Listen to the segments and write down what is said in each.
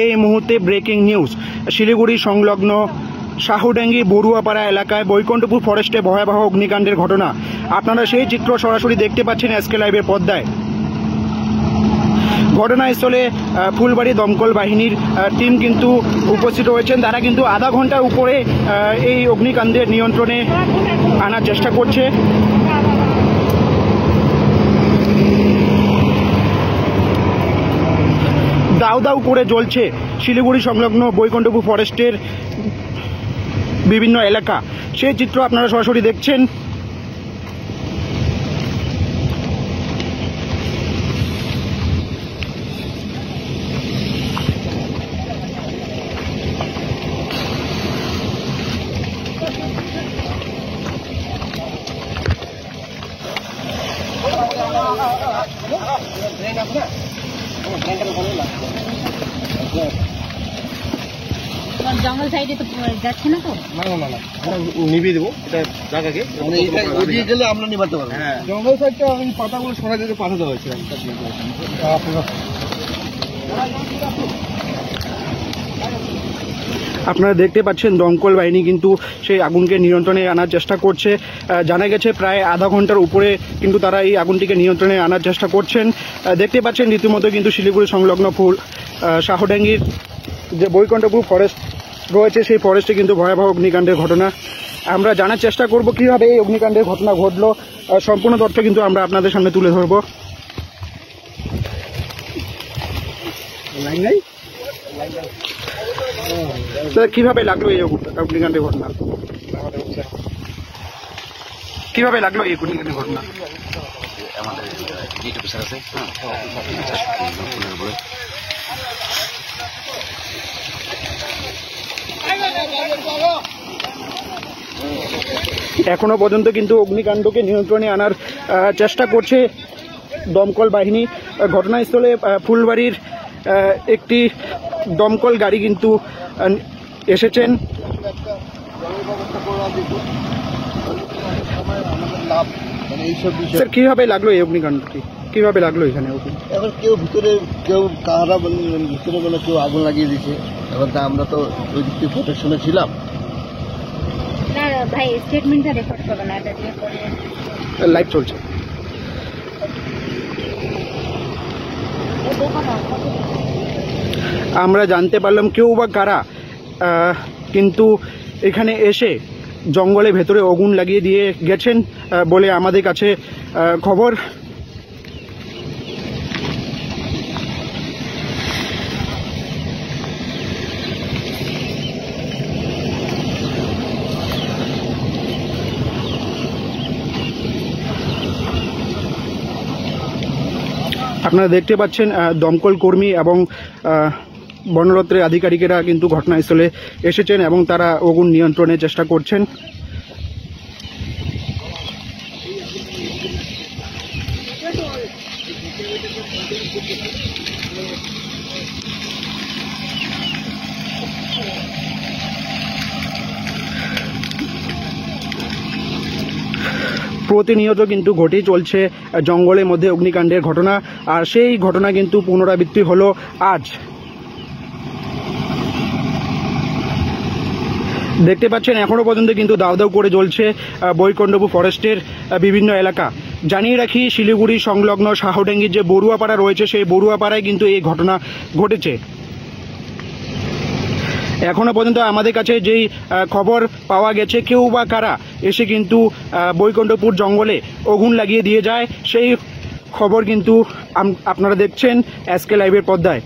এই মুহূর্তে breaking news, Siliguri সংলগ্ন শাহুডাঙ্গি বড়ুয়াপাড়া এলাকায় বৈকুণ্ঠপুর ফরেস্টে ভয়াবহ অগ্নিকাণ্ডের ঘটনা। আপনারা সেই চিত্র সরাসরি দেখতে পাচ্ছেন এসকে লাইভের পর্দায়। ঘটনাস্থলে ফুলবাড়ি দমকল বাহিনীর টিম কিন্তু উপস্থিত রয়েছেন। তারা কিন্তু আধা ঘন্টার উপরে এই অগ্নিকাণ্ডের নিয়ন্ত্রণে আনার চেষ্টা করছে। দাউ দাউ করে জ্বলছে শিলিগুড়ি সংলগ্ন বৈকুণ্ঠপুর ফরেস্টের বিভিন্ন এলাকা। সেই চিত্র আপনারা সরাসরি দেখছেন। জঙ্গল সাইডে তো যাচ্ছে না তো, নিভিয়ে দেবো এটা জায়গাকে, ওদিকে গেলে আমরা নিভাতে পারবো। হ্যাঁ, জঙ্গল সাইডটা আমি পাতাগুলো সরাই দিতে পাঠাতে হয়েছে। আপনারা দেখতে পাচ্ছেন দমকল বাহিনী কিন্তু সেই আগুনকে নিয়ন্ত্রণে আনার চেষ্টা করছে। জানা গেছে প্রায় আধা ঘন্টার উপরে কিন্তু তারা এই আগুনটিকে নিয়ন্ত্রণে আনার চেষ্টা করছেন। দেখতে পাচ্ছেন রীতিমতো কিন্তু শিলিগুড়ি সংলগ্ন শাহুডাঙ্গির যে বৈকুণ্ঠপুর ফরেস্ট রয়েছে সেই ফরেস্টে কিন্তু ভয়াবহ অগ্নিকাণ্ডের ঘটনা। আমরা জানার চেষ্টা করব কিভাবে এই অগ্নিকাণ্ডের ঘটনা ঘটলো। সম্পূর্ণ তথ্য কিন্তু আমরা আপনাদের সামনে তুলে ধরবো। কিভাবে লাগলো এই অগ্নিকাণ্ডের ঘটনা? কিভাবে লাগলো এই অগ্নিকাণ্ডের ঘটনা? আমাদের আছে এখনো পর্যন্ত কিন্তু অগ্নিকাণ্ডকে নিয়ন্ত্রণে আনার চেষ্টা করছে দমকল বাহিনী। ঘটনাস্থলে ফুলবাড়ির একটি দমকল গাড়ি কিন্তু এসেছেন। স্যার, কিভাবে লাগলো এই অগ্নিকাণ্ডটি? কিভাবে লাগলো এখানে? এখন কেউ ভিতরে, কেউ কাহারা ভিতরে বলে কেউ আগুন লাগিয়ে দিচ্ছে। এখন তা আমরা তো ওই দিক থেকে প্রোটেকশনে ছিলাম। ভাই স্টেটমেন্টটা রেকর্ড করো না, এটা দিয়ে লাইভ চলছে। আমরা জানতে পারলাম কেউ বা কারা কিন্তু এখানে এসে জঙ্গলের ভেতরে আগুন লাগিয়ে দিয়ে গেছেন বলে আমাদের কাছে খবর। আপনারা দেখতে পাচ্ছেন দমকল কর্মী এবং বনদপ্তরের আধিকারিকেরা কিন্তু ঘটনাস্থলে এসেছেন এবং তারা আগুন নিয়ন্ত্রণের চেষ্টা করছেন। প্রতিনিয়ত কিন্তু ঘটেই চলছে জঙ্গলের মধ্যে অগ্নিকাণ্ডের ঘটনা, আর সেই ঘটনা কিন্তু পুনরাবৃত্তি হলো আজ। দেখতে পাচ্ছেন এখনো পর্যন্ত কিন্তু দাউ দাউ করে জ্বলছে বৈকুণ্ঠপুর ফরেস্টের বিভিন্ন এলাকা। জানিয়ে রাখি, শিলিগুড়ি সংলগ্ন শাহুডাঙ্গির যে বড়ুয়াপাড়া রয়েছে সেই বড়ুয়াপাড়ায় কিন্তু এই ঘটনা ঘটেছে। এখনো পর্যন্ত আমাদের কাছে যেই খবর পাওয়া গেছে কেউ বা কারা এসে কিন্তু বৈকুণ্ঠপুর জঙ্গলে আগুন লাগিয়ে দিয়ে যায়, সেই খবর কিন্তু আপনারা দেখছেন এসকে লাইভের পর্দায়।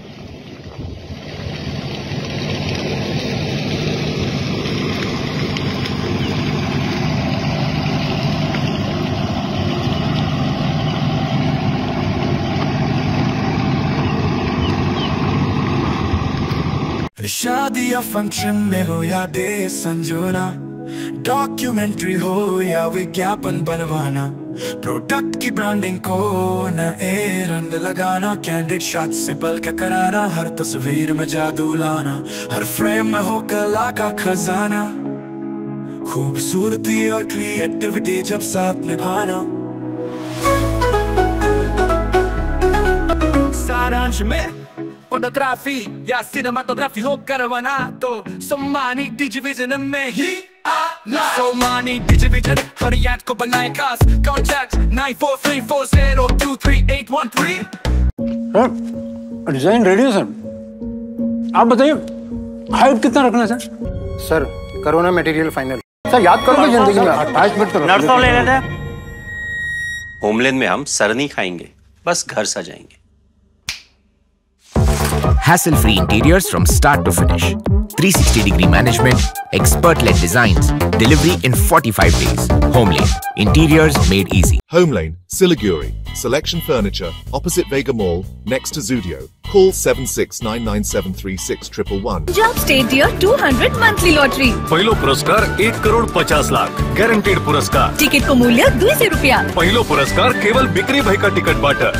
शादी या फंक्शन में हो या डे संजोना, डॉक्यूमेंट्री हो या विज्ञापन बनवाना, प्रोडक्ट की ब्रांडिंग को न ए रंग लगाना, कैंडिड शॉट से पल के कराना, हर तस्वीर में जादू लाना, हर फ्रेम में हो कला का खजाना, खूबसूरती और क्रिएटिविटी जब साथ निभाना। सारांश में फोटोग्राफी या सिनेमाटोग्राफी हो करवाना तो सोमानी डिजिविजन में ही आना। सोमानी डिजिविजन हर याद को बनाए खास। कॉन्टैक्ट 9434023813। सर डिजाइन रेडी है सर, आप बताइए हाइट कितना रखना है सर? सर करो ना मटेरियल फाइनल। सर याद करोगे जिंदगी में 28 मिनट तो नर्सों ले लेते हैं। होमलैंड में हम सर नहीं खाएंगे, बस घर सजाएंगे। Hassle-free interiors from start to finish. 360-degree management, expert-led designs, delivery in 45 days. Homelane, interiors made easy. Homelane, Siliguri. Selection Furniture, opposite Vega Mall, next to Zudio. Call 7699736111. Punjab State Year 200 monthly lottery. पहिलो पुरस्कार 1,50,00,000 guaranteed पुरस्कार. Ticket को मूल्य 200 रुपया. पहिलो पुरस्कार केवल बिक्री भाई का टिकट बाटर.